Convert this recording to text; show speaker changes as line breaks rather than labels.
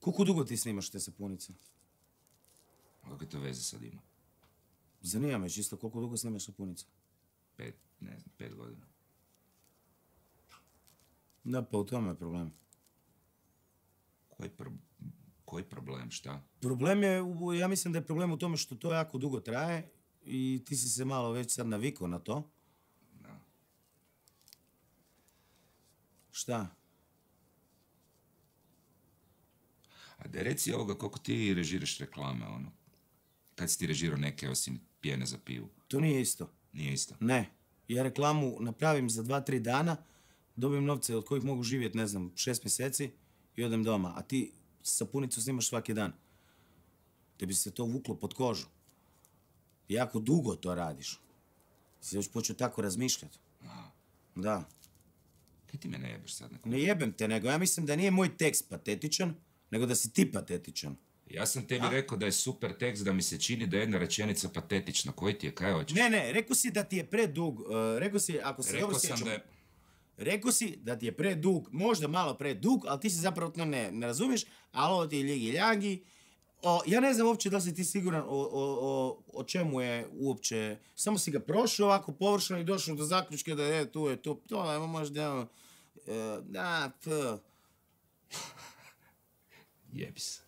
Koliko dugo ti snimaš te sapunice?
Kakve to veze sad ima?
Zanima me čisto koliko dugo snimaš sapunice.
5 godina.
Da, pa u tome je problem.
Koji problem, šta?
Problem je, ja mislim da je problem u tome što to jako dugo traje i ti si se malo već sad navikao na to.
Da.
Šta?
A da reci ovoga, koliko ti režiraš reklame, ono? Kad si ti režirao neke osim pjene za pivu?
To nije isto.
Nije isto?
Ne. Ja reklamu napravim za 2-3 dana, dobijem novce od kojih mogu živjeti, ne znam, 6 mjeseci i odem doma. A ti sapunicu snimaš svaki dan. Te bi se to vuklo pod kožu. Jako dugo to radiš. Si već počeo tako razmišljati.
Aha.
Da.
Kaj ti me ne jebeš sad neko?
Ne jebem te, nego ja mislim da nije moj tekst patetičan, nego da si ti patetičan.
Ja sam tebi rekao da je super tekst, da mi se čini da je jedna rečenica patetična. Koji ti je, kaj hoćeš?
Ne, rekao si da ti je predug. Rekao si, ako se dobro sjećam... Rekao si da ti je predug, možda malo predug, ali ti se zapravo to ne razumiješ, ali ovo ti je ljigi-ljagi. Ja ne znam uopće da li si ti siguran o čemu je uopće. Samo si ga prošao ovako površno i došao do zaključka da je tu je to, evo možda...
Jebi se.